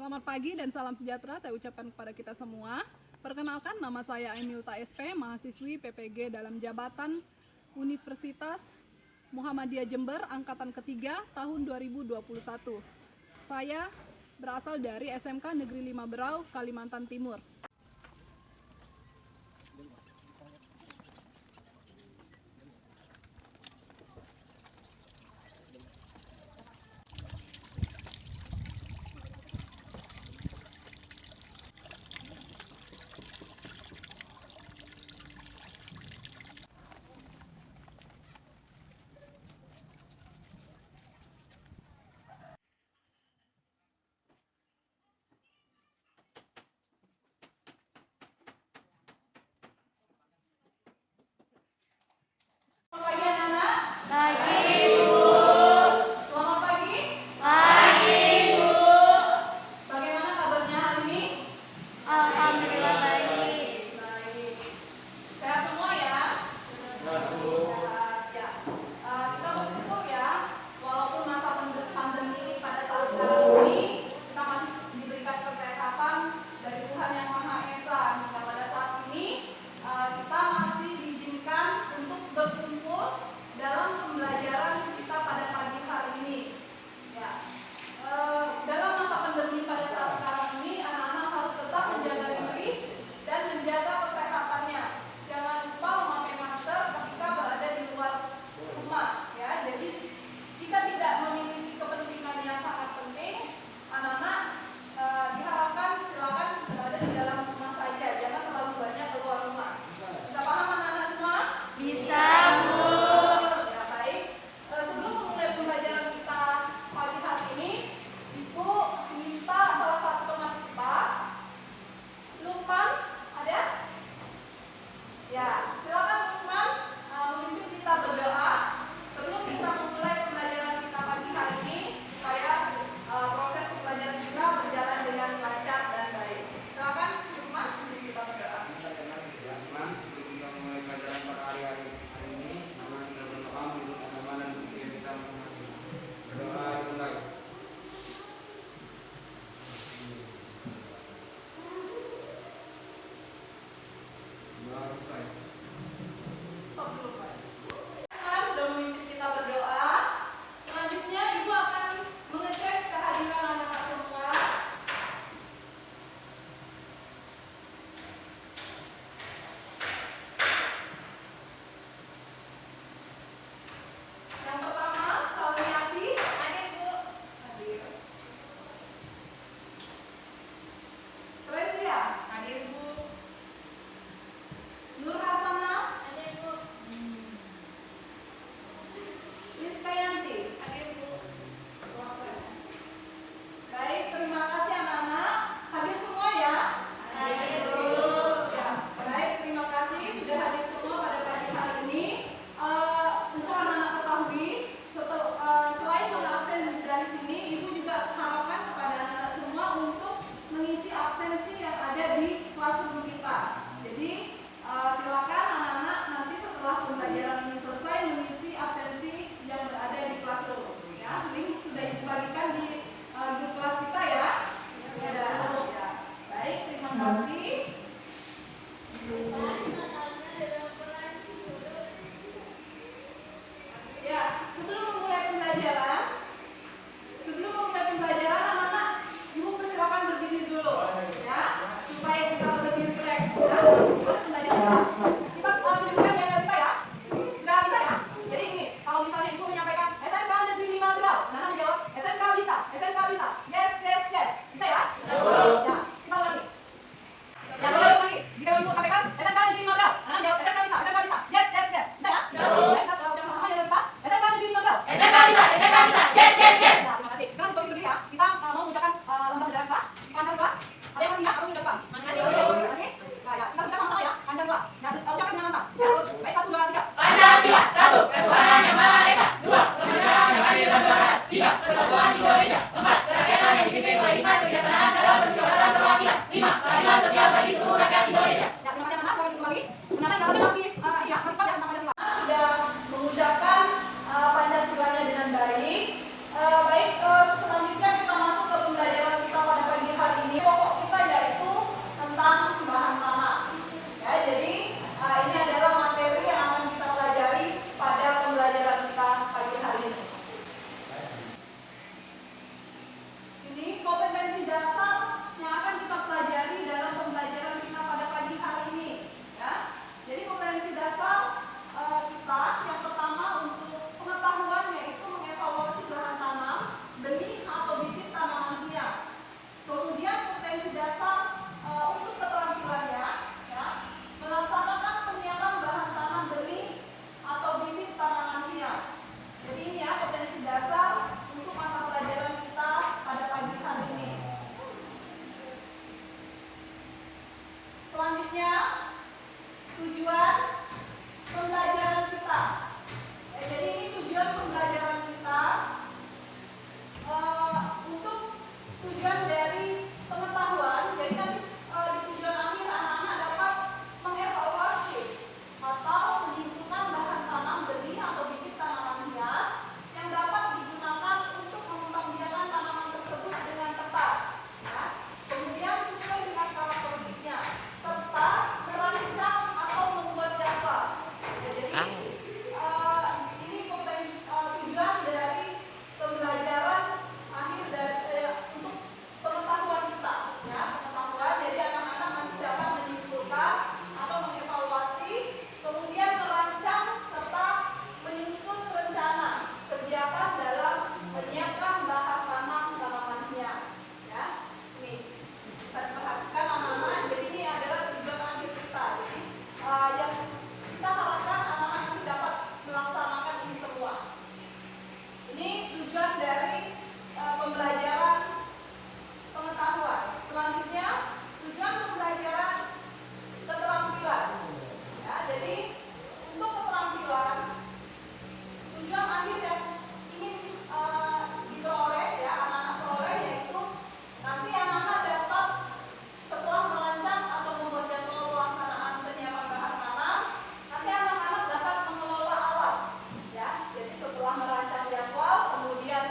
Selamat pagi dan salam sejahtera saya ucapkan kepada kita semua. Perkenalkan, nama saya Emilta SP, mahasiswi PPG dalam jabatan Universitas Muhammadiyah Jember, angkatan ketiga tahun 2021. Saya berasal dari SMK Negeri 5 Berau, Kalimantan Timur. pengetahuan. Jadi kan di tujuan akhir anak-anak dapat mengevaluasi atau menyimpulkan bahan tanam benih atau bibit tanaman hias yang dapat digunakan untuk mengembangbiakan tanaman tersebut dengan tepat. Ya. Kemudian sesuai dengan karakteristiknya serta merancang atau membuat jadwal. Ya, jadi ini tujuan dari pembelajaran akhir dari untuk pengetahuan kita, ya pengetahuan. Jadi anak-anak nanti dapat menyimpulkan atau mengevaluasi, kemudian merancang serta menyusun rencana kegiatan dalam menyiapkan bahan tanam tanaman hias. Ya, ini bisa diperhatikan anak-anak. Jadi ini adalah tujuan akhir kita. Jadi yang kita harapkan anak-anak nanti dapat melaksanakan ini semua. Ini tujuan dari pembelajaran pengetahuan. Selanjutnya tujuan pembelajaran keterampilan. Ya, jadi untuk keterampilan tujuan akhir yang ingin diperoleh, ya anak-anak peroleh, yaitu nanti anak-anak dapat setelah merancang atau membuat jadwal pelaksanaan penyiapan bahan tanam, nanti anak-anak dapat mengelola alat. Ya, jadi setelah merancang jadwal, kemudian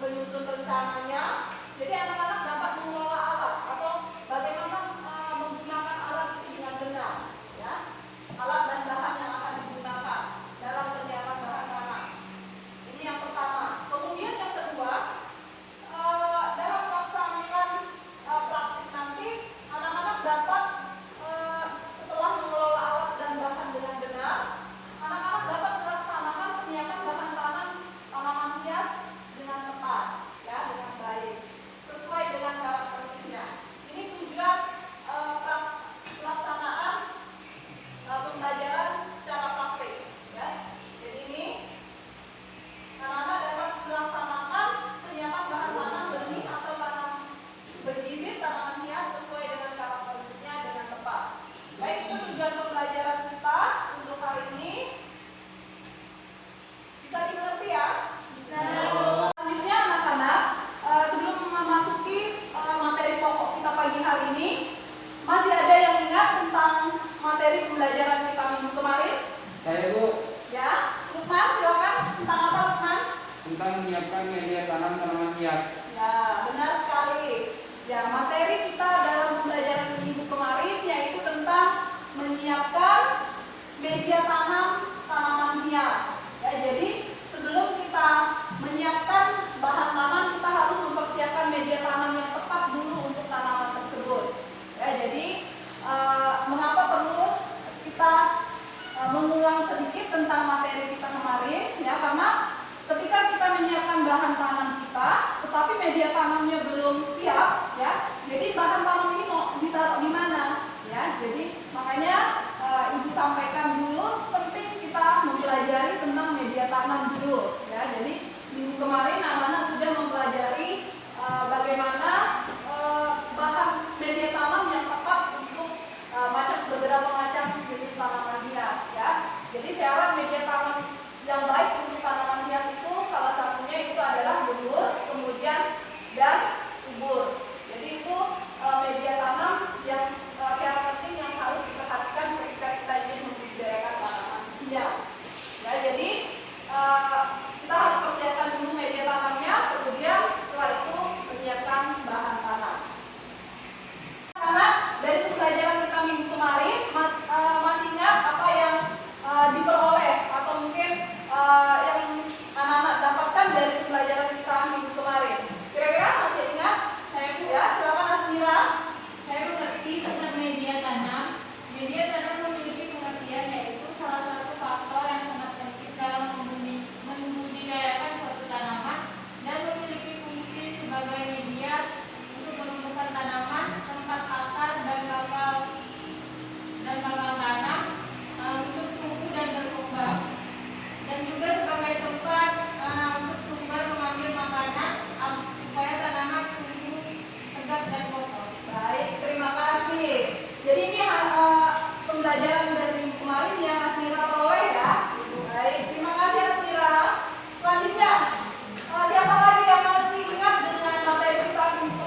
menyusun rencananya, jadi anak-anak dapat mengelola alat atau bagaimana menggunakan alat itu dengan benar, ya alat dan bahan yang akan digunakan dalam penyiapan bahan tanam. Ini yang pertama. Kemudian yang kedua, dalam melaksanakan praktik nanti anak-anak dapat setelah mengelola alat dan bahan dengan benar, anak-anak dapat melaksanakan penyiapan bahan tanam tanaman hias dengan tepat, ya dengan baik, sesuai dengan karakteristiknya. Ini tujuan pelaksanaan pembelajaran secara praktik, ya. Jadi ini anak-anak dapat melaksanakan penyiapan bahan tanam benih atau tanam berbibit tanaman hias sesuai dengan karakteristiknya dengan tepat. Baik, itu tujuan pembelajaran kita untuk hari ini. Bisa dimengerti ya? Bisa. Selanjutnya anak-anak, sebelum memasuki materi pokok kita pagi hari ini, masih ada yang ingat tentang materi pembelajaran kita minggu kemarin? Saya Bu, Ya, Lukman silakan. Tentang apa Lukman? tentang menyiapkan media tanam tanaman hias. Ya, benar sekali. Ya, materi kita dalam pembelajaran minggu kemarin yaitu tentang menyiapkan media tanam tanaman hias. Ya, jadi sebelum kita menyiapkan bahan tanam, kita harus mempersiapkan media tanam yang tepat dulu untuk tanaman tersebut. Ya, jadi mengapa perlu kita mengulang sedikit tentang materi kita kemarin? Ya, karena ketika kita menyiapkan bahan tanam kita, tetapi media tanamnya belum siap, ya. Jadi bahan tanam ini mau ditaruh di mana? Ya, jadi makanya Ibu sampaikan dulu penting kita mempelajari tentang media tanam dulu, ya. Jadi minggu kemarin anak-anak sudah mempelajari bagaimana bahan media tanam yang tepat untuk beberapa macam jenis tanaman hias, ya. Jadi syarat media tanam yang baik untuk tanaman hias itu salah satunya itu adalah gembur, kemudian dan subur. Jadi itu media tanam yang syarat penting yang harus diperhatikan ketika kita ingin membudidayakan tanaman hias. Ya, jadi kita harus persiapkan dulu media tanamnya, kemudian setelah itu menyiapkan bahan tanam. Karena dari pembelajaran kita minggu kemarin masih ingat apa yang diperoleh atau mungkin yang anak-anak dapatkan dari pembelajaran kita minggu kemarin. Kira-kira masih ingat? Saya Bu. Ya, silakan Asmira. Saya mengerti tentang media tanam. Media tanam memiliki pengertian yaitu salah satu faktor yang sangat penting dalam membudidayakan suatu tanaman dan memiliki fungsi sebagai media untuk menumbuhkan tanaman, tempat akar dan bakal tanam untuk tumbuh dan berkembang, dan juga sebagai tempat untuk sumber mengambil makanan supaya tanaman tumbuh tegak dan kokoh. Baik, terima kasih. Jadi ini pembelajaran dari minggu kemarin yang Asmira peroleh ya. Baik, terima kasih Asmira. Selanjutnya, siapa lagi yang masih ingat dengan materi kita minggu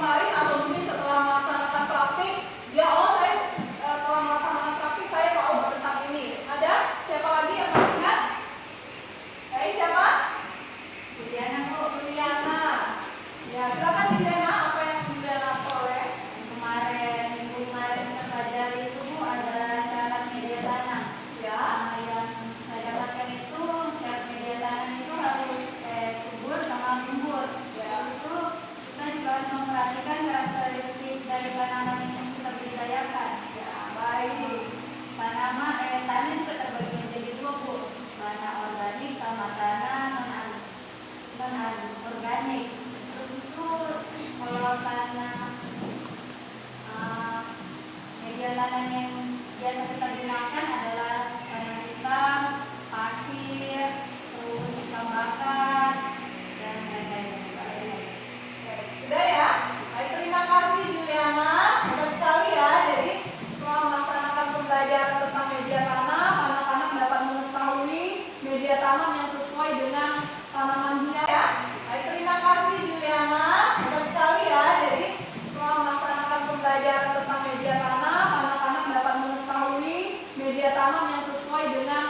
karena media tanam yang biasa kita gunakan adalah tanah hitam, pasir, terus tambahkan dan lain-lain. Sudah ya? Baik, terima kasih Juliana. Hebat sekali ya. Jadi setelah melaksanakan pembelajaran tentang media tanam, anak-anak dapat mengetahui media tanam yang sesuai dengan tanaman hias ya. Baik, terima kasih Juliana. Hebat sekali ya. Jadi setelah melaksanakan pembelajaran tentang media tanam, anak-anak dapat mengetahui media tanam yang sesuai dengan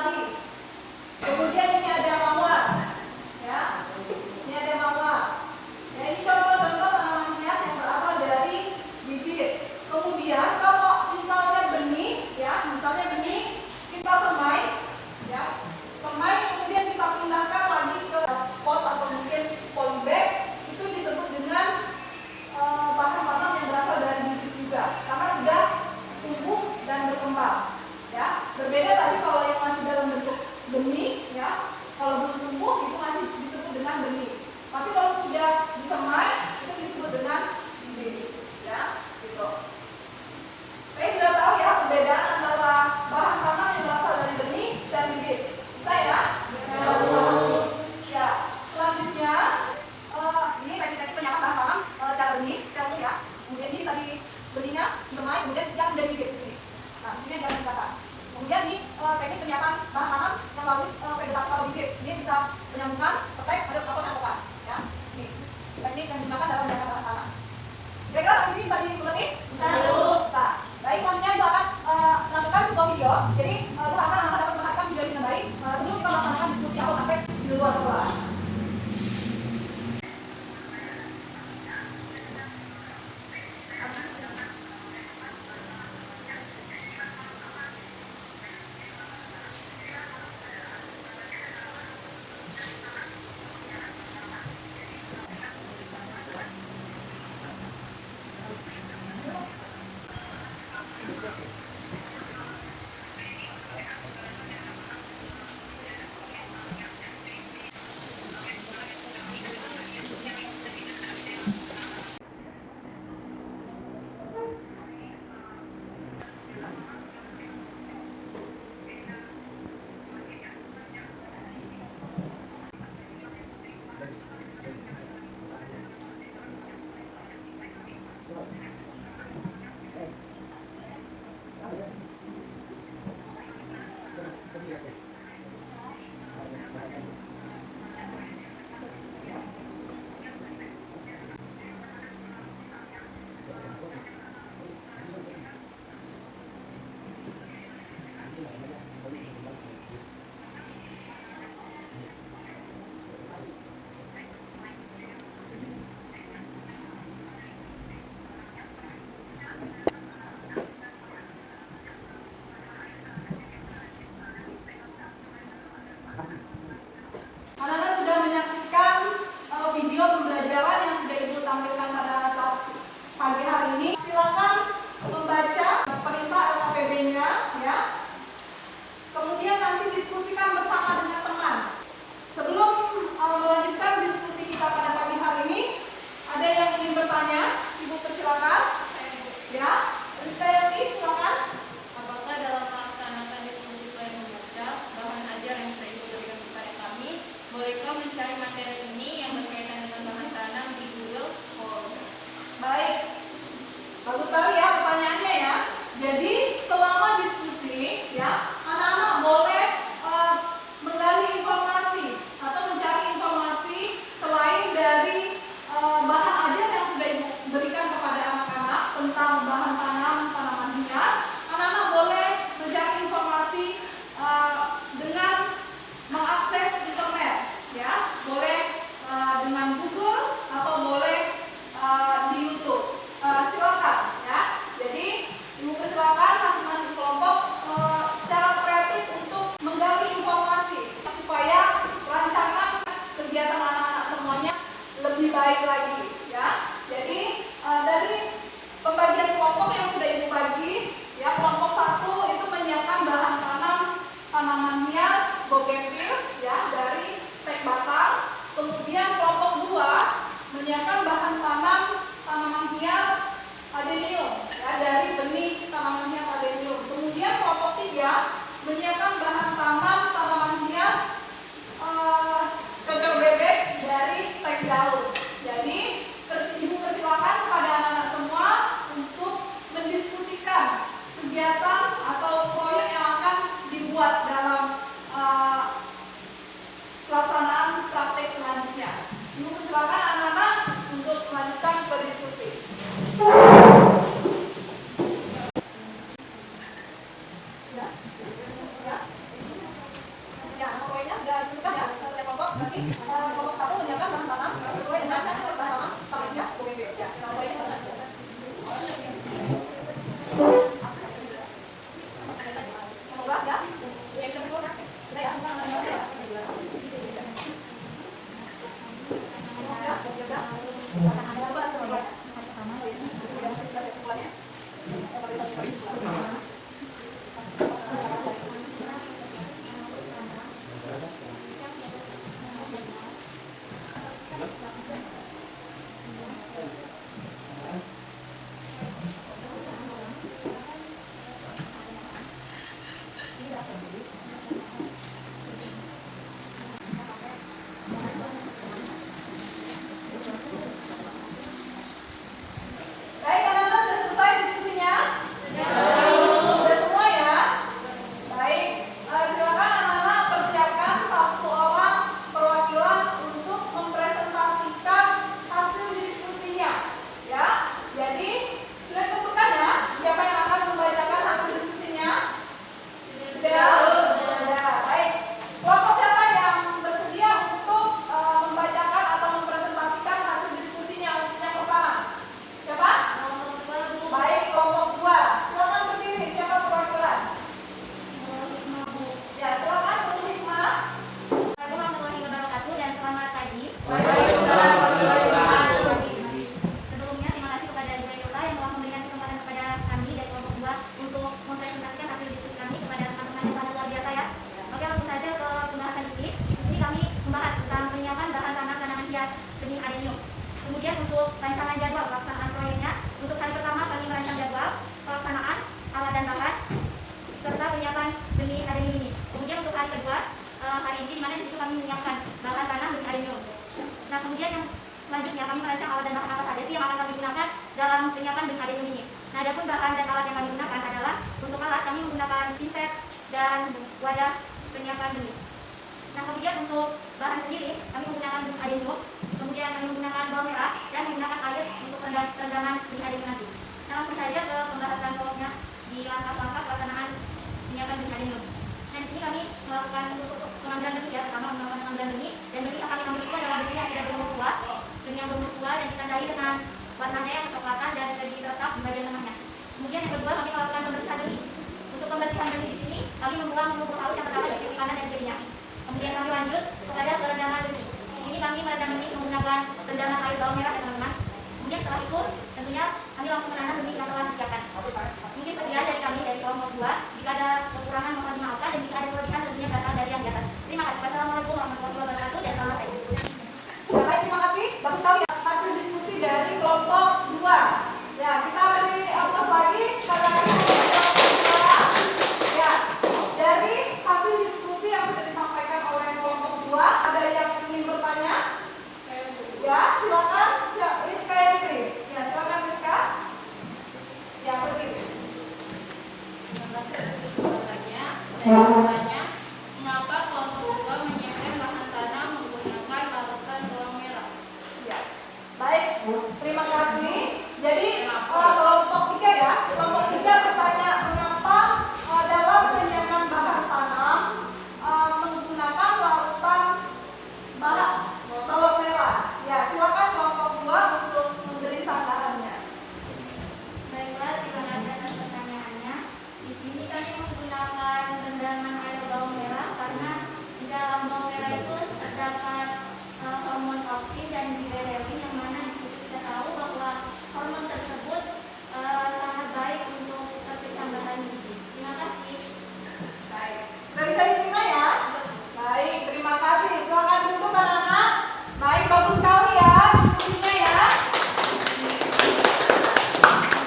lagi. Kemudian ini ada mawar, ya. Ini ada mawar. Ya, ini contoh-contoh tanaman hias yang berasal dari bibit. Kemudian kalau misalnya benih, ya, misalnya benih kita semai, ya, semai kemudian kita pindahkan lagi ke pot atau mungkin polybag, itu disebut dengan bahan tanam yang berasal dari bibit juga, karena sudah tumbuh dan berkembang. Ya, berbeda tadi kalau yang masih dalam bentuk benih, ya, kalau belum tumbuh itu masih disebut dengan benih. Tapi kalau sudah disemai itu disebut dengan bibit, ya, gitu. Oke, sudah tahu ya perbedaan antara bahan tanam yang berasal dari benih dan bibit. Bisa ya? Ya. Selanjutnya, ini tadi penyampaian bahan tanam secara benih, secara ya. Kemudian ini tadi benihnya disemai, kemudian yang dari bibit di sini. Nah, ini jangan dipisahkan. Kemudian ini teknik penyiapan bahan tanam yang bagus vegetasi atau bibit. Ini bisa penyambungan, petek, ada atau cangkokan. Ya, ini teknik yang digunakan dalam menjaga bahan tanam. Kira-kira sampai sini bisa dimengerti? Bisa. Baik, selanjutnya itu akan melakukan sebuah video. Jadi itu akan dapat memperhatikan video ini dengan baik sebelum kita melaksanakan diskusi atau praktek di luar kelas. Anak-anak sudah menyaksikan video pembelajaran yang sudah Ibu tampilkan pada saat pagi hari ini. Silakan membaca perintah LKPB-nya, ya. Kemudian nanti diskusikan bersama dengan teman. Sebelum melanjutkan diskusi kita pada pagi hari ini, ada yang ingin bertanya? Ibu persilakan. Ya, Rizky, silakan. Apakah dalam melaksanakan diskusi selain membaca bahan ajar yang sudah Ibu berikan kepada kami, bolehkah mencari materi ini yang berkaitan dengan bahan tanam di Google Form? Baik, bagus sekali ya pertanyaannya ya. Jadi selama diskusi, ya, anak-anak boleh menggali informasi atau mencari informasi selain dari bahan ajar yang sudah Ibu berikan kepada anak-anak tentang bahan tanam, tanaman hias. Anak-anak boleh mencari informasi dengan mengakses internet, ya, boleh dengan Google atau boleh di YouTube. Silakan, ya. Jadi Ibu persilakan masing-masing kelompok secara Ya. Ya. Ya, poinnya sudah disebutkan ya. Setiap kelompok berarti kelompok satu menyiapkan bahan tanam sesuai dengan bahan tanam targetnya UPB. Ya, poinnya sama. Semoga ya. Yang kedua, sudah ya. Baik, anak-anak sudah selesai diskusinya? Sudah semua ya? Baik, silakan anak-anak persiapkan satu orang perwakilan untuk mempresentasikan hasil diskusinya. Ya, jadi sudah ditentukan ya siapa yang akan membacakan hasil diskusinya? Sudah? Ya, baik. Kelompok siapa yang bersedia untuk membacakan atau mempresentasikan hasil diskusinya untuk yang pertama? Siapa? Baik, kelompok 2. Silakan berdiri. Siapa perwakilan? Ya, silakan Bu Hikmah. Assalamualaikum warahmatullahi wabarakatuh dan selamat pagi. Waalaikumsalam warahmatullahi wabarakatuh. Sebelumnya terima kasih kepada Ibu Yula yang telah memberikan kesempatan kepada kami dari kelompok 2 untuk mempresentasikan hasil diskusi kami kepada teman-teman yang sangat luar biasa ya. Oke, langsung saja ke pembahasan ini. Di sini kami membahas tentang penyiapan bahan tanam tanaman hias benih adenium. Kemudian untuk rancangan jadwal pelaksanaan proyeknya, untuk hari pertama kami merancang jadwal pelaksanaan alat dan bahan serta penyiapan benih adenium ini. Kemudian untuk hari kedua, hari ini dimana di situ kami menyiapkan bahan tanam benih adenium. Nah, kemudian yang selanjutnya kami merancang alat dan bahan apa saja sih yang akan kami gunakan dalam penyiapan benih adenium ini. Nah, adapun bahan dan alat yang kami gunakan adalah untuk alat kami menggunakan pinset dan wadah penyiapan benih. Nah, kemudian untuk bahan sendiri kami menggunakan benih adenium, kemudian kami menggunakan bawang merah dan menggunakan air untuk rendaman benih adenium nanti. Nah, langsung saja ke pembahasan pokoknya di langkah-langkah pelaksanaan penyiapan benih adenium. Nah, di sini kami melakukan pengambilan benih ya, pertama melakukan pengambilan benih, dan benih yang kami ambil itu adalah benih yang sudah berumur tua, benih yang berumur tua dan ditandai dengan warnanya yang kecoklatan dan sudah diletak di bagian tengahnya. Kemudian yang kedua kami melakukan pembersihan benih. Untuk pembersihan benih di sini kami membuang lumpur halus yang terdapat di sisi kanan dan kirinya. Kemudian kami lanjut kepada perendaman benih. Di sini kami meredam benih menggunakan rendaman air bawang merah ya teman-teman. Kemudian setelah itu tentunya kami langsung menanam benih yang telah disiapkan. Mungkin sekian dari kami dari kelompok 2. Jika ada kekurangan mohon dimaafkan dan jika ada kelebihan tentunya berasal dari yang di atas. Terima kasih. Wassalamualaikum warahmatullahi wabarakatuh dan selamat pagi. Baik, terima kasih. Bagus sekali hasil diskusi dari kelompok 2. Ya, kita beri aplaus lagi sekali lagi untuk kelompok 2. Ya, dari hasil diskusi yang sudah disampaikan oleh kelompok 2, ada yang ingin bertanya? Ya, silakan. Rizka yang beri. Ya, silakan Rizka. Ya, berdiri. Saya bertanya, mengapa kelompok 2 menyiapkan bahan tanam menggunakan larutan bawang merah? Ya. Baik, terima kasih. Jadi kelompok 3 ya, kelompok 3 bertanya mengapa dalam penyiapan bahan tanam menggunakan larutan bawang merah. Ya, silakan kelompok 2 untuk memberi sanggahannya. Baiklah, terima kasih atas pertanyaannya. Di sini kami menggunakan rendaman air bawang merah karena di dalam bawang merah itu terdapat hormon auksin dan giberellin yang mana di situ kita tahu bahwa hormon tersebut sangat baik untuk pertambahan gizi. Terima kasih. Baik, sudah bisa diterima ya? Baik, terima kasih. Silakan duduk anak-anak. Baik, bagus sekali ya diskusinya ya.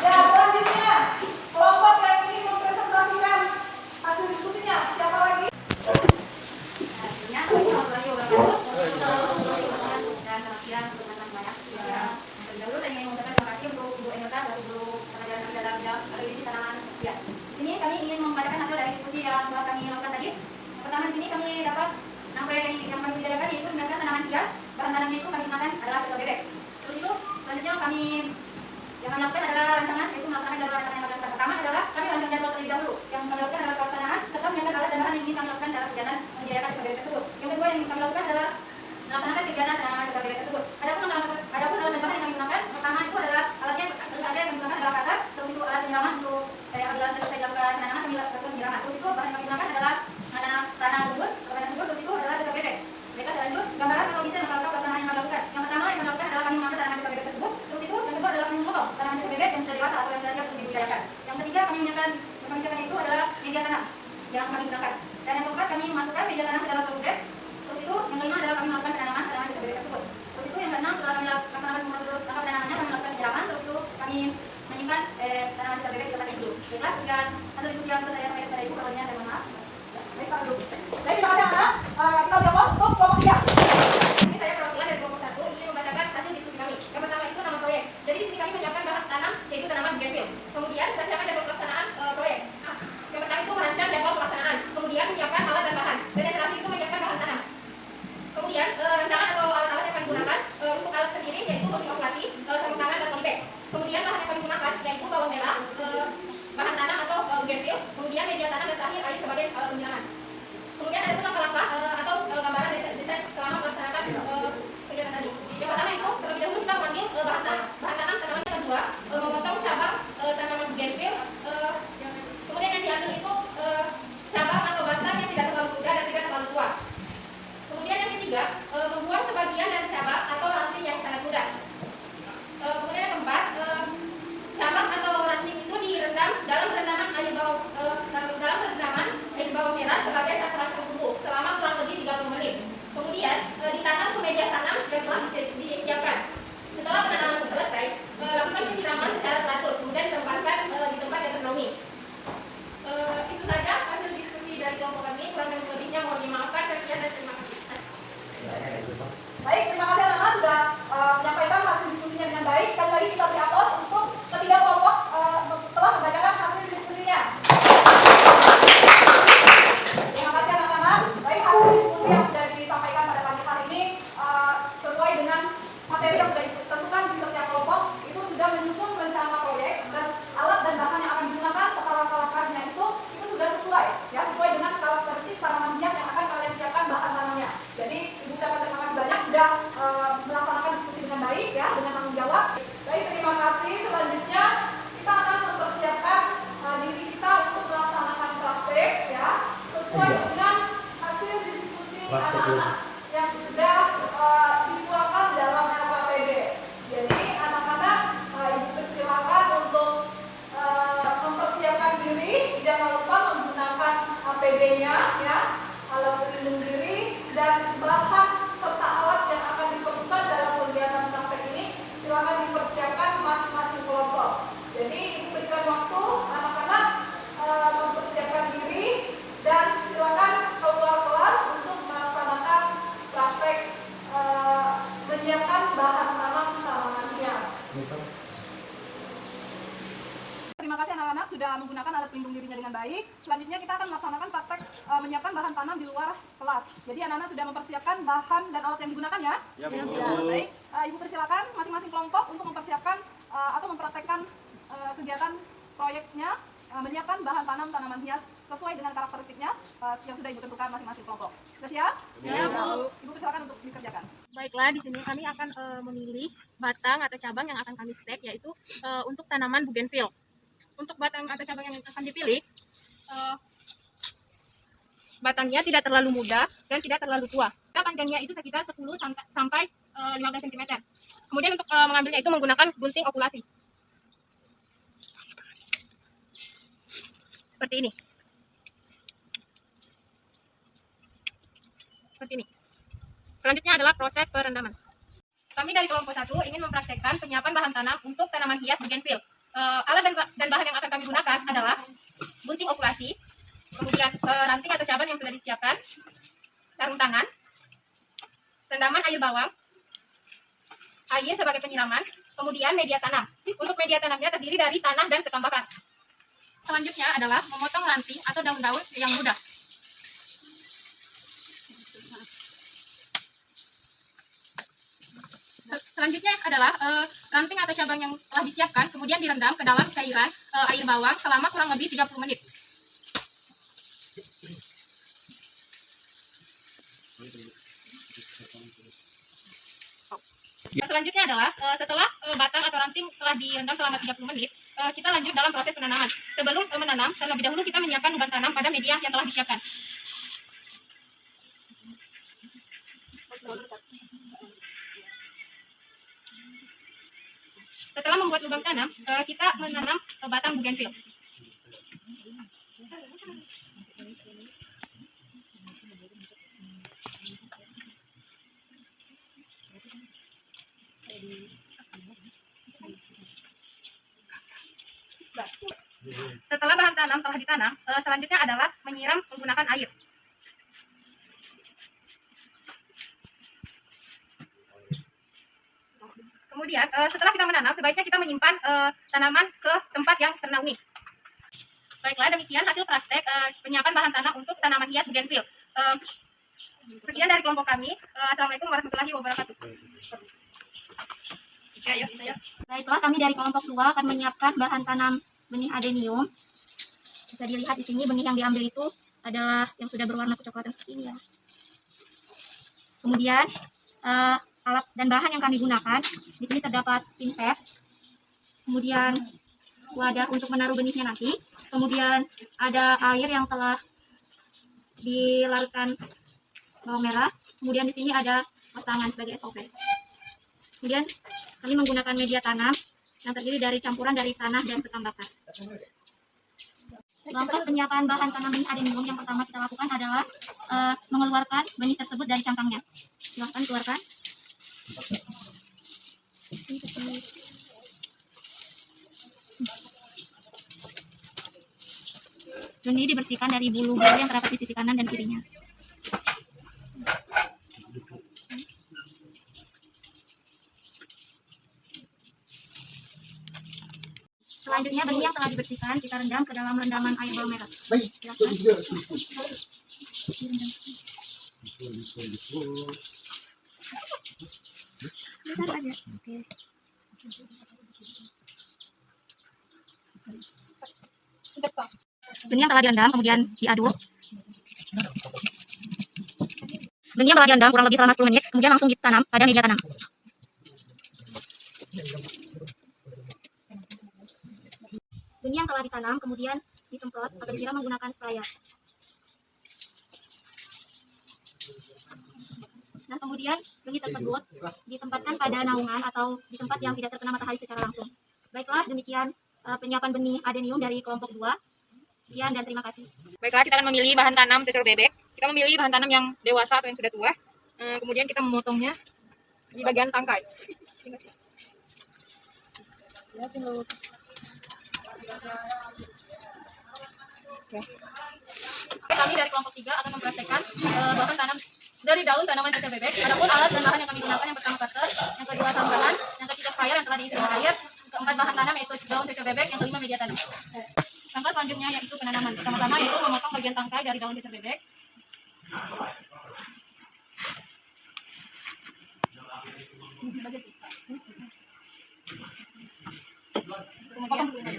Ya, selanjutnya kelompok yang ingin mempresentasikan hasil diskusinya. Siapa lagi? Artinya, warahmatullahi wabarakatuh. Dan selamat siang untuk teman-teman semuanya. Terlebih dahulu saya ingin mengucapkan terima kasih untuk Ibu Emilta dan Ibu pengajaran kami dalam bidang akreditasi tanaman hias. Di sini kami ingin membacakan hasil dari diskusi yang telah kami lakukan tadi. Pertama di sini kami dapat 6 proyek yang kami bicarakan yaitu menggunakan tanaman hias. Bahan tanamnya itu kami gunakan adalah kecil bebek. Terus itu selanjutnya yang kami lakukan adalah rancangan yaitu melaksanakan jadwal rancangan yang pertama adalah kami rancang jadwal terlebih dahulu. Yang kami lakukan adalah pelaksanaan kami gunakan. Dan yang keempat, kami memasukkan media tanam ke dalam program. Terus itu yang kelima adalah kami melakukan penanaman di PPG tersebut. Terus itu yang keenam, setelah kami melaksanakan semua prosedur langkah penanamannya, kami melakukan penyiraman. Terus itu kami menyimpan tanaman di PPG di tempat yang dulu. Baiklah, sekian hasil diskusi yang bisa saya sampaikan kepada Ibu. Kurangnya saya mohon maaf. Baik, Pak Ibu. Baik, terima kasih anak-anak. Kita udah pos untuk kelompok 3. Ini saya perwakilan dari kelompok 1 ini membacakan hasil diskusi kami. Yang pertama itu nama proyek. Jadi di sini kami menyiapkan bahan tanam yaitu tanaman bougainville. Kemudian rencana jadwal pelaksanaan proyek. Yang pertama itu merancang jadwal pelaksanaan. Kemudian menyiapkan alat dan bahan. Dan yang terakhir itu menyiapkan bahan tanam. Kemudian rancangan atau alat-alat yang kami gunakan untuk alat sendiri yaitu topi operasi, sarung tangan dan polybag. Kemudian bahan yang kami gunakan yaitu bawang merah, bahan tanam atau bougainville. Kemudian media tanam dan terakhir air sebagai penyiraman. Kemudian ada pun langkah-langkah atau gambaran desain selama melaksanakan kegiatan tadi. Yang pertama itu terlebih dahulu kita mengambil bahan tanam. Bahan tanam tanaman yang kedua memotong cabang tanaman bougainville. Kemudian yang diambil itu cabang atau batang yang tidak terlalu muda dan tidak terlalu tua. Kemudian yang ketiga membuang sebagian dari cabang atau ranting yang sangat muda. Kemudian yang keempat cabang atau ranting itu direndam dalam rendaman air bawang merah sebagai saturasi tubuh selama kurang lebih 30 menit. Kemudian ditanam ke media tanam yang telah disiapkan. Setelah penanaman selesai, lakukan penyiraman secara teratur, kemudian ditempatkan di tempat yang ternaungi. Itu saja hasil diskusi dari kelompok kami. Kurang dan lebihnya mohon dimaafkan. Sekian dan terima kasih. Baik, terima kasih anak-anak sudah menyampaikan hasil diskusinya dengan baik. Sekali lagi kita beri aplaus untuk ketiga kelompok telah membacakan hasil diskusinya. Terima kasih anak-anak. Baik, hasil diskusi yang sudah disampaikan pada pagi hari ini sesuai dengan materi yang sudah ditentukan di setiap kelompok itu sudah menyusun rencana proyek dan alat dan bahan yang akan digunakan serta langkah-langkahnya itu sudah sesuai ya, sesuai dengan karakteristik tanaman hias yang akan kalian siapkan bahan tanamnya. Jadi Ibu ucapkan terima kasih banyak sudah melaksanakan diskusi dengan baik ya, dengan tanggung jawab. Baik, terima kasih. Selanjutnya kita akan mempersiapkan diri kita untuk melaksanakan praktek ya, sesuai dengan hasil diskusi anak-anak yang sudah dituangkan dalam LKPD. Jadi anak-anak Ibu persilakan untuk mempersiapkan diri, jangan lupa menggunakan APD-nya ya, alat pelindung diri dan bahan serta alat yang akan diperlukan dalam kegiatan praktek ini silakan dipersiapkan masing-masing kelompok. Jadi Ibu berikan waktu anak-anak mempersiapkan diri dan silakan keluar kelas untuk melaksanakan praktek menyiapkan bahan tanaman hias. Terima kasih anak-anak sudah menggunakan alat pelindung dirinya dengan baik. Selanjutnya kita akan melaksanakan praktek menyiapkan bahan tanam di luar kelas. Jadi anak-anak sudah mempersiapkan bahan dan alat yang digunakan ya? Ya, Bu. Ya, baik. Ibu persilakan masing-masing kelompok untuk mempersiapkan atau mempraktekkan kegiatan proyeknya menyiapkan bahan tanam tanaman hias sesuai dengan karakteristiknya yang sudah Ibu tentukan masing-masing kelompok. Sudah siap? Siap, Bu. Ibu persilakan untuk dikerjakan. Baiklah, di sini kami akan memilih batang atau cabang yang akan kami stek, yaitu untuk tanaman bougainville. Untuk batang atau cabang yang akan dipilih, batangnya tidak terlalu muda dan tidak terlalu tua. Panjangnya itu sekitar 10 sampai 15 cm. Kemudian untuk mengambilnya itu menggunakan gunting okulasi. Seperti ini. Seperti ini. Selanjutnya adalah proses perendaman. Kami dari kelompok 1 ingin mempraktekkan penyiapan bahan tanam untuk tanaman hias bougainville. Alat dan bahan yang akan kami gunakan adalah gunting okulasi, kemudian ranting atau cabang yang sudah disiapkan, sarung tangan, rendaman air bawang, air sebagai penyiraman, kemudian media tanam. Untuk media tanamnya terdiri dari tanah dan sekam bakar. Selanjutnya adalah memotong ranting atau daun-daun yang muda. Selanjutnya adalah ranting atau cabang yang telah disiapkan, kemudian direndam ke dalam cairan air bawang selama kurang lebih 30 menit. Selanjutnya adalah setelah batang atau ranting telah direndam selama 30 menit, kita lanjut dalam proses penanaman. Sebelum menanam, terlebih dahulu kita menyiapkan lubang tanam pada media yang telah disiapkan. Setelah membuat lubang tanam, kita menanam batang bougainville. Setelah bahan tanam telah ditanam, selanjutnya adalah menyiram menggunakan air. Kemudian setelah kita menanam, sebaiknya kita menyimpan tanaman ke tempat yang ternaungi. Baiklah, demikian hasil praktek penyiapan bahan tanam untuk tanaman hias bougainville. Sekian dari kelompok kami. Assalamualaikum warahmatullahi wabarakatuh. Oke, ayo, saya. Baiklah, kami dari kelompok 2 akan menyiapkan bahan tanam benih adenium. Bisa dilihat di sini benih yang diambil itu adalah yang sudah berwarna kecoklatan seperti ini ya. Kemudian alat dan bahan yang kami gunakan di sini terdapat pinset, kemudian wadah untuk menaruh benihnya nanti, kemudian ada air yang telah dilarutkan bawang merah, kemudian di sini ada pasangan sebagai SOP. Kemudian kami menggunakan media tanam yang terdiri dari campuran dari tanah dan sekam bakar. Langkah penyiapan bahan tanam benih adenium yang pertama kita lakukan adalah mengeluarkan benih tersebut dari cangkangnya. Silahkan keluarkan. Benih dibersihkan dari bulu-bulu yang terdapat di sisi kanan dan kirinya. Selanjutnya benih yang telah dibersihkan kita rendam ke dalam rendaman air bawang merah. Baik. Silakan. Bentar aja. Oke. Benih yang telah direndam kemudian diaduk. Benih yang telah direndam kurang lebih selama 10 menit, kemudian langsung ditanam pada media tanam. Benih yang telah ditanam kemudian disemprot atau disiram menggunakan sprayer. Nah, kemudian benih tersebut ditempatkan pada naungan atau di tempat yang tidak terkena matahari secara langsung. Baiklah, demikian penyiapan benih adenium dari kelompok 2. Sekian dan terima kasih. Baiklah, kita akan memilih bahan tanam cocor bebek. Kita memilih bahan tanam yang dewasa atau yang sudah tua. Kemudian kita memotongnya di bagian tangkai. Oke. Kami dari kelompok 3 akan mempraktekkan bahan tanam dari daun tanaman cocor bebek. Adapun alat dan bahan yang kami gunakan yang pertama cutter, yang kedua sambaran, yang ketiga sprayer yang telah diisi dengan air, keempat bahan tanam yaitu daun cocor bebek, yang kelima media tanam. Langkah selanjutnya yaitu penanaman. Pertama-tama yaitu memotong bagian tangkai dari daun cocor bebek. Memotong dulu.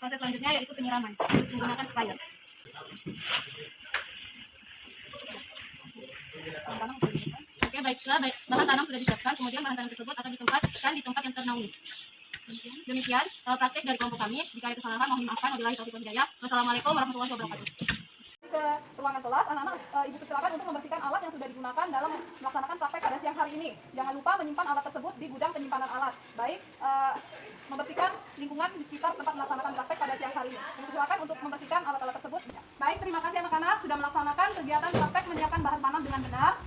Proses selanjutnya yaitu penyiraman menggunakan sprayer. Oke, baiklah, bahan tanam sudah disiapkan, kemudian bahan tanam tersebut akan ditempatkan di tempat yang ternaungi. Demikian praktek dari kelompok kami. Jika ada kesalahan mohon dimaafkan. Wabillahi taufiq wal hidayah. Wassalamualaikum warahmatullahi wabarakatuh. Ke ruangan kelas, anak-anak ibu persilakan untuk membersihkan alat yang sudah digunakan dalam melaksanakan praktek pada siang hari ini. Jangan lupa menyimpan alat tersebut di gudang penyimpanan alat. Baik, membersihkan lingkungan di sekitar tempat melaksanakan praktek pada siang hari ini. Ibu persilakan untuk membersihkan alat-alat tersebut. Baik, terima kasih anak-anak sudah melaksanakan kegiatan praktek menyiapkan bahan tanam dengan benar.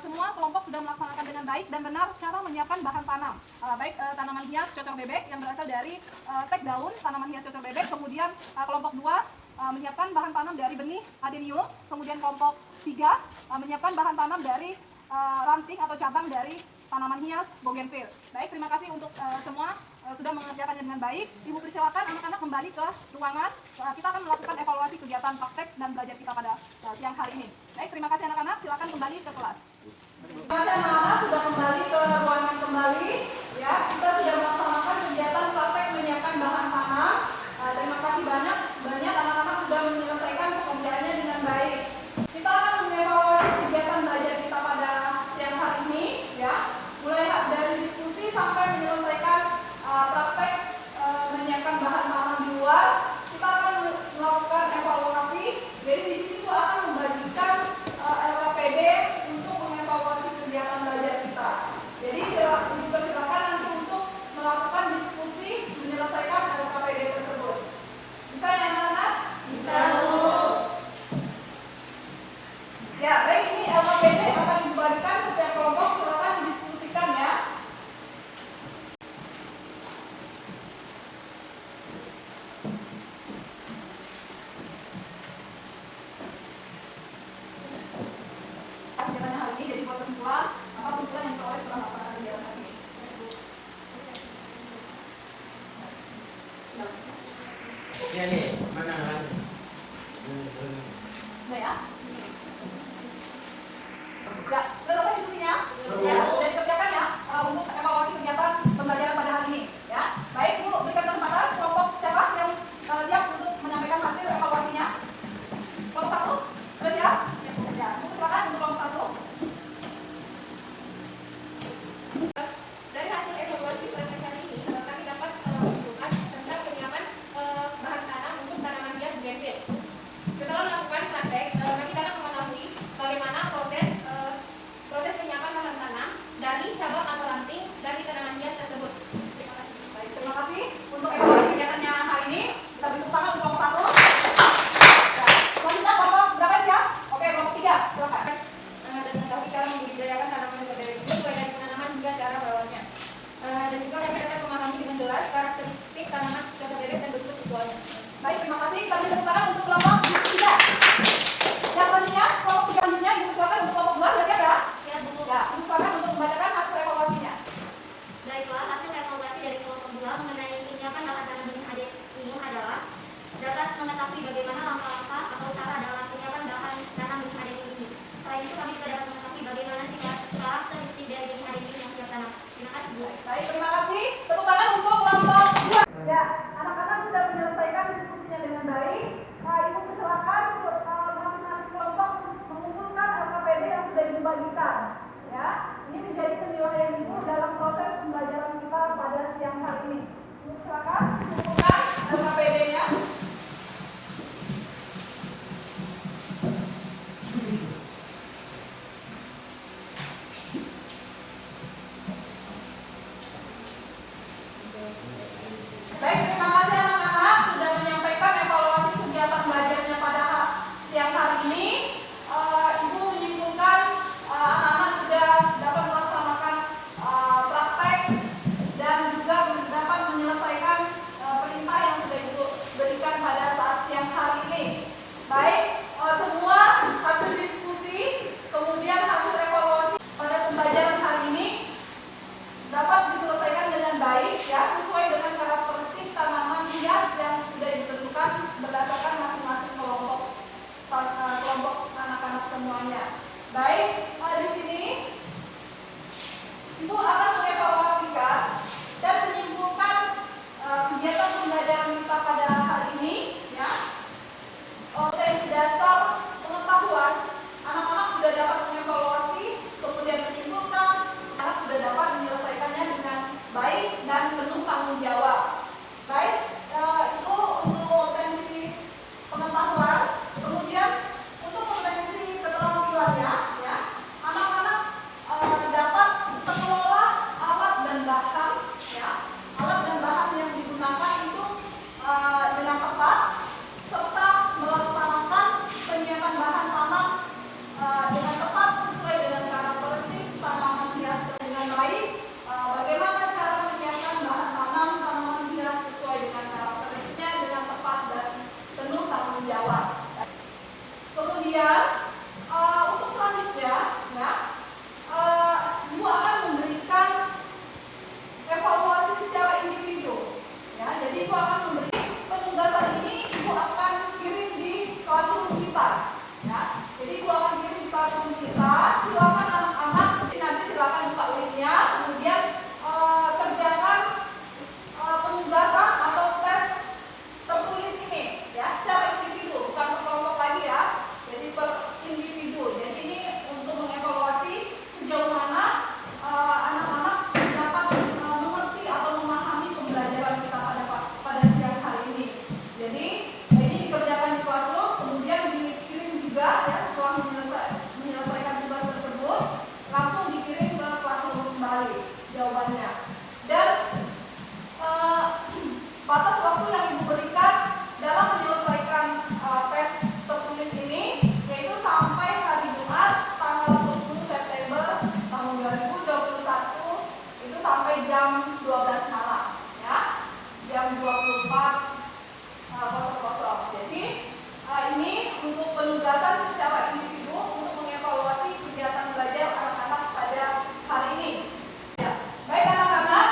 Semua kelompok sudah melaksanakan dengan baik dan benar cara menyiapkan bahan tanam. Baik tanaman hias cocor bebek yang berasal dari stek daun tanaman hias cocor bebek. Kemudian kelompok 2 menyiapkan bahan tanam dari benih adenium. Kemudian kelompok 3 menyiapkan bahan tanam dari ranting atau cabang dari tanaman hias bougainville. Baik, terima kasih untuk semua sudah mengerjakannya dengan baik. Ibu persilakan anak-anak kembali ke ruangan. Kita akan melakukan evaluasi kegiatan praktek dan belajar kita pada siang hari ini. Baik, terima kasih anak-anak. Silakan kembali ke kelas. Terima kasih anak-anak sudah kembali ke ruangan kembali. Ya, kita sudah melaksanakan kegiatan praktek menyiapkan bahan tanam. Terima kasih banyak anak-anak sudah menyelesaikan pekerjaannya dengan baik. Kita akan mengevaluasi kegiatan belajar kita pada siang hari ini, ya, mulai dari diskusi sampai menyelesaikan praktek menyiapkan bahan tanam di luar. Kita akan melakukan evaluasi. Jadi di sini tuh akan membagikan dimulai. Baik, terima kasih. Tepuk tangan untuk kelompok 2. Ya, anak-anak sudah menyelesaikan diskusinya dengan baik. Ibu silakan masing-masing kelompok mengumpulkan LKPD yang sudah dibagikan. Ya, ini menjadi penilaian ibu dalam proses pembelajaran kita pada siang hari ini. Ibu silakan mengumpulkan LKPD-nya. Baik, terima kasih anak-anak sudah menyampaikan evaluasi kegiatan belajarnya pada siang hari ini. Ibu menyimpulkan anak-anak sudah dapat melaksanakan praktek dan juga dapat menyelesaikan perintah yang sudah ibu berikan pada saat siang hari ini. Baik, semua hasil diskusi kemudian hasil evaluasi pada pembelajaran hari ini dapat diselesaikan dengan baik ya, sesuai dengan karakteristik tanaman hias yang sudah ditentukan berdasarkan masing-masing kelompok anak-anak semuanya. Baik, di sini Ibu akan mengevaluasikan dan menyimpulkan kegiatan pembelajaran kita pada hari ini ya. Dari dasar pengetahuan, anak-anak sudah dapat mengevaluasi, kemudian menyimpulkan, anak sudah dapat menyelesaikannya dengan baik dan penuh tanggung jawab. Baik, itu untuk potensi pengetahuan. Kemudian untuk potensi keterampilannya, ya, anak-anak dapat mengelola alat dan bahan, ya, alat dan bahan yang digunakan itu dengan tepat, serta melaksanakan penyiapan bahan tanam dengan tepat sesuai dengan karakteristik tanaman hias dengan baik. Bagaimana cara menyiapkan bahan tanam tanaman hias sesuai dengan karakteristiknya dengan tepat dan penuh tanggung jawab. Kemudian untuk selanjutnya, ya, Ibu akan memberikan evaluasi secara individu. Ya, jadi Ibu akan memberi penugasan ini Ibu akan kirim di classroom kita. Ya, jadi Ibu akan kirim di classroom kita. Silakan anak-anak nanti silakan buka linknya, kemudian kerjakan penugasan atau tes tertulis ini ya secara individu, bukan per kelompok lagi ya. Jadi per individu. Jadi ini untuk mengevaluasi sejauh mana anak-anak dapat mengerti atau memahami pembelajaran kita pada siang hari ini. Jadi ini dikerjakan di classroom, kemudian dikirim juga ya setelah menyelesaikan tugas tersebut, langsung dikirim ke classroom kembali jawabannya. Dan batas waktu yang Ibu berikan dalam menyelesaikan tes tertulis ini yaitu sampai hari Jumat tanggal 10 September tahun 2021 itu sampai jam 12 malam ya, jam 24.00. Jadi ini untuk penugasan secara individu untuk mengevaluasi kegiatan belajar anak-anak pada hari ini. Ya. Baik anak-anak,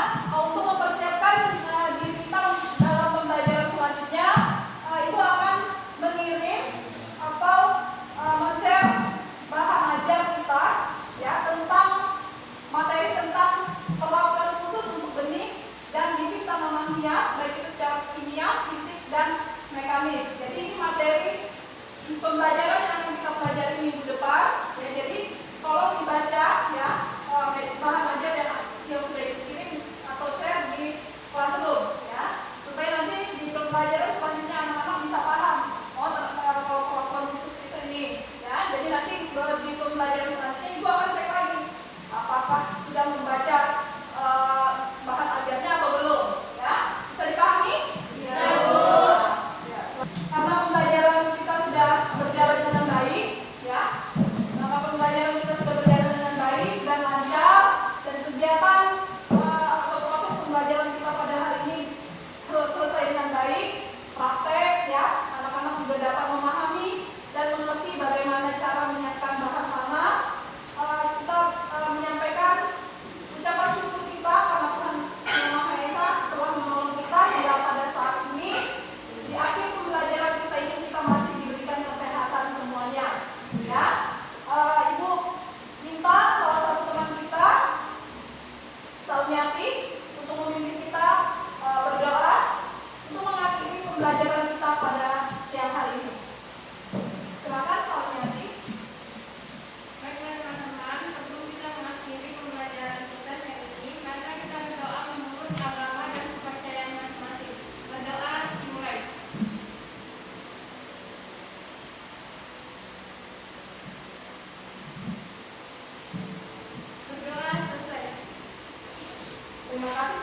Swastiati untuk memimpin kita berdoa untuk mengakhiri pembelajaran kita pada siang hari ini. Silakan Swastiati. Baiklah teman-teman, sebelum kita mengakhiri pembelajaran kita hari ini, mari kita berdoa menurut agama dan kepercayaan masing-masing. Berdoa dimulai. Berdoa selesai. Terima kasih